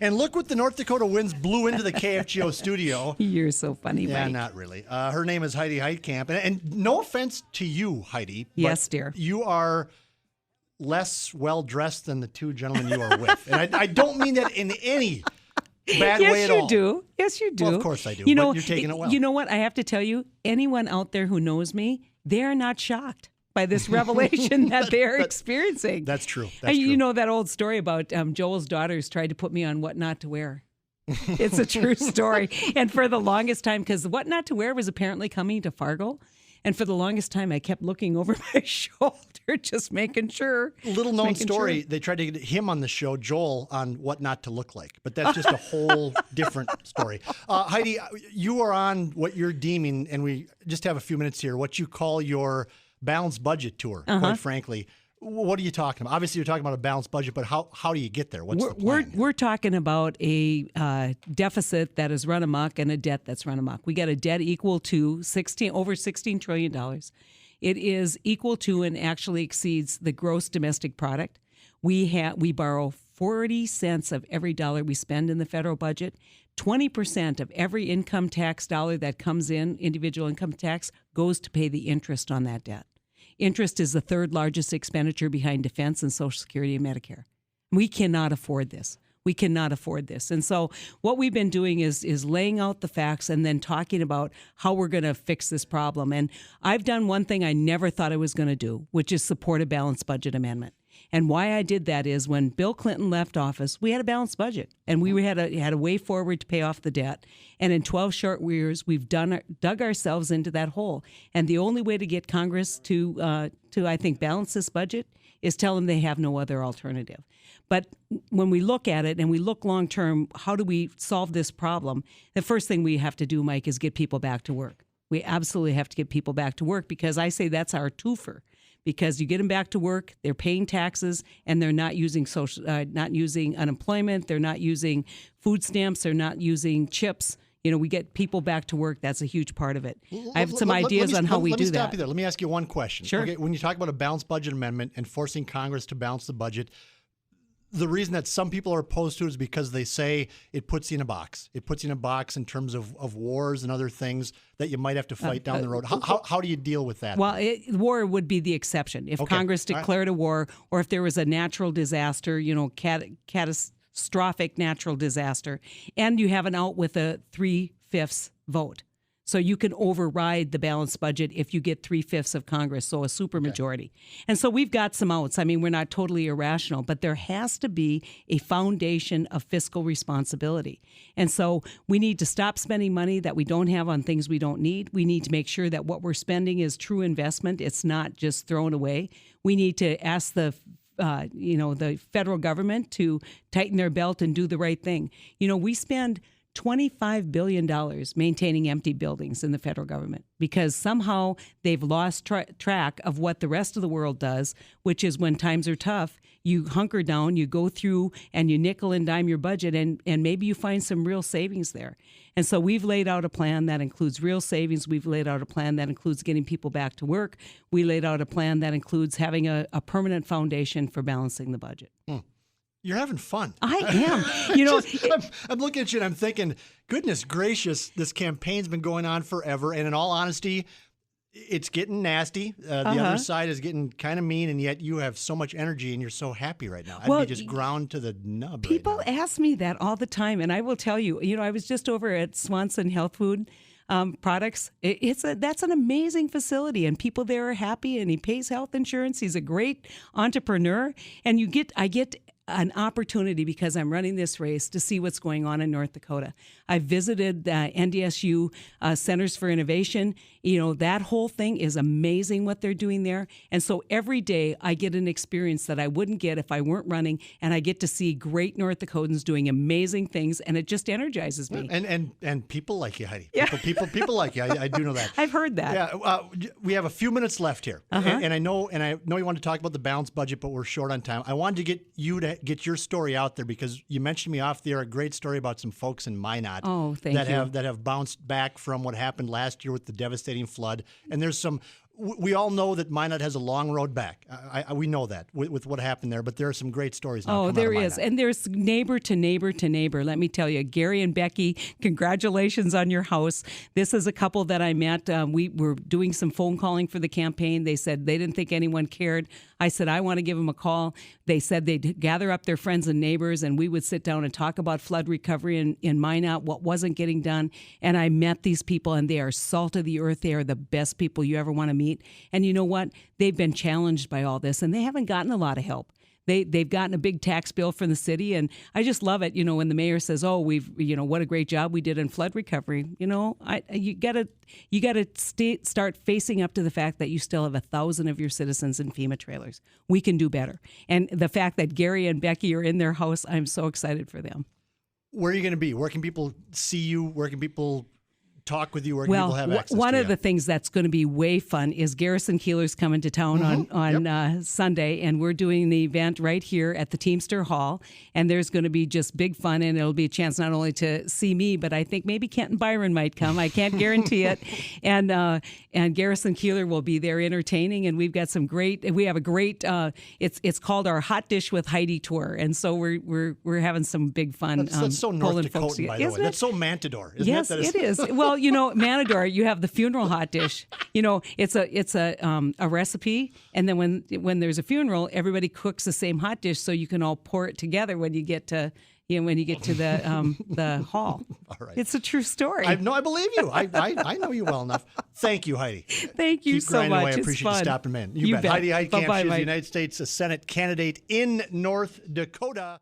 And look what the North Dakota winds blew into the KFGO studio. You're so funny, Yeah, Mike. not really. Her name is Heidi Heitkamp. And no offense to you, Heidi. But Yes, dear. You are less well-dressed than the two gentlemen you are with. And I don't mean that in any bad way at all. Yes, you do. Yes, you do. Well, of course I do, but you're taking it well. You know what? I have to tell you, anyone out there who knows me, they're not shocked by this revelation that they're experiencing. That's true. And you know that old story about Joel's daughters tried to put me on what not to wear. It's a true story. And for the longest time, because what not to wear was apparently coming to Fargo. And for the longest time, I kept looking over my shoulder, just making sure. Little known story, they tried to get him on the show, Joel, on what not to look like. But that's just a whole different story. Heidi, you are on what you're deeming, and we just have a few minutes here, what you call your balanced budget tour, quite frankly. What are you talking about? Obviously, you're talking about a balanced budget, but how do you get there? What's the plan? We're talking about a deficit that is run amok and a debt that's run amok. We got a debt equal to over $16 trillion. It is equal to and actually exceeds the gross domestic product. We borrow 40 cents of every dollar we spend in the federal budget. 20% of every income tax dollar that comes in, individual income tax, goes to pay the interest on that debt. Interest is the third largest expenditure behind defense and Social Security and Medicare. We cannot afford this. We cannot afford this. And so what we've been doing is laying out the facts and then talking about how we're going to fix this problem. And I've done one thing I never thought I was going to do, which is support a balanced budget amendment. And why I did that is when Bill Clinton left office, we had a balanced budget, and we had a way forward to pay off the debt. And in 12 short years, we've dug ourselves into that hole. And the only way to get Congress to I think, balance this budget is tell them they have no other alternative. But when we look at it and we look long term, how do we solve this problem? The first thing we have to do, Mike, is get people back to work. We absolutely have to get people back to work, because I say that's our twofer. Because you get them back to work, they're paying taxes, and they're not using not using unemployment, they're not using food stamps, they're not using chips. We get people back to work. That's a huge part of it. I have some ideas on how we do that. Let me stop you there. Let me ask you one question. Sure. Okay, when you talk about a balanced budget amendment and forcing Congress to balance the budget, the reason that some people are opposed to it is because they say it puts you in a box. It puts you in a box in terms of wars and other things that you might have to fight down the road. How do you deal with that? Well, war would be the exception. If Congress declared a war, or if there was a natural disaster, catastrophic natural disaster, and you have an out with a 3/5 vote. So you can override the balanced budget if you get 3/5 of Congress, so a supermajority. And so we've got some outs. I mean, we're not totally irrational, but there has to be a foundation of fiscal responsibility. And so we need to stop spending money that we don't have on things we don't need. We need to make sure that what we're spending is true investment. It's not just thrown away. We need to ask the federal government to tighten their belt and do the right thing. We spend $25 billion maintaining empty buildings in the federal government, because somehow they've lost track of what the rest of the world does, which is when times are tough, you hunker down, you go through and you nickel and dime your budget, and maybe you find some real savings there. And so we've laid out a plan that includes real savings. We've laid out a plan that includes getting people back to work. We laid out a plan that includes having a permanent foundation for balancing the budget. You're having fun. I am. I'm looking at you and I'm thinking, goodness gracious, this campaign's been going on forever. And in all honesty, it's getting nasty. The other side is getting kind of mean, and yet you have so much energy and you're so happy right now. I'd be just ground to the nub. People right now. ask me that all the time, and I will tell you, I was just over at Swanson Health Food Products. That's an amazing facility, and people there are happy, and he pays health insurance. He's a great entrepreneur, and I get an opportunity, because I'm running this race, to see what's going on in North Dakota. I visited NDSU Centers for Innovation. That whole thing is amazing what they're doing there. And so every day I get an experience that I wouldn't get if I weren't running, and I get to see great North Dakotans doing amazing things, and it just energizes me. And people like you, Heidi. People like you. I do know that. I've heard that. Yeah. We have a few minutes left here, and I know you want to talk about the balanced budget, but we're short on time. I wanted to get you to get your story out there, because you mentioned me off the air, a great story about some folks in Minot that have bounced back from what happened last year with the devastating flood. And there's some we all know that Minot has a long road back. We know that with what happened there, but there are some great stories now. Oh, there is. And there's neighbor to neighbor to neighbor. Let me tell you, Gary and Becky, congratulations on your house. This is a couple that I met. We were doing some phone calling for the campaign. They said they didn't think anyone cared. I said, I want to give them a call. They said they'd gather up their friends and neighbors, and we would sit down and talk about flood recovery in Minot, what wasn't getting done. And I met these people, and they are salt of the earth. They are the best people you ever want to meet. And you know what? They've been challenged by all this, and they haven't gotten a lot of help. They've gotten a big tax bill from the city, and I just love it. When the mayor says, "Oh, what a great job we did in flood recovery." You gotta start facing up to the fact that you still have 1,000 of your citizens in FEMA trailers. We can do better, and the fact that Gary and Becky are in their house, I'm so excited for them. Where are you going to be? Where can people see you? Where can people talk with you? Where can people have access one to of you? the things that's going to be way fun is Garrison Keillor's coming to town on Sunday, and we're doing the event right here at the Teamster Hall, and there's going to be just big fun, and it'll be a chance not only to see me, but I think maybe Kent and Byron might come. I can't guarantee it. And Garrison Keillor will be there entertaining, and we have a great it's called our Hot Dish with Heidi tour, and so we're having some big fun. That's so North Dakotan, by the way. That's so Matador, isn't it? Yes, it is. Well, Matador, you have the funeral hot dish. It's a recipe, and then when there's a funeral, everybody cooks the same hot dish, so you can all pour it together when you get to the hall. All right. It's a true story. I believe you. I know you well enough. Thank you, Heidi. Thank you Keep so grinding much. away. I It's appreciate fun. you stopping in. You bet. Heidi Heitkamp, Bye-bye, she's the Mike. United States Senate candidate in North Dakota.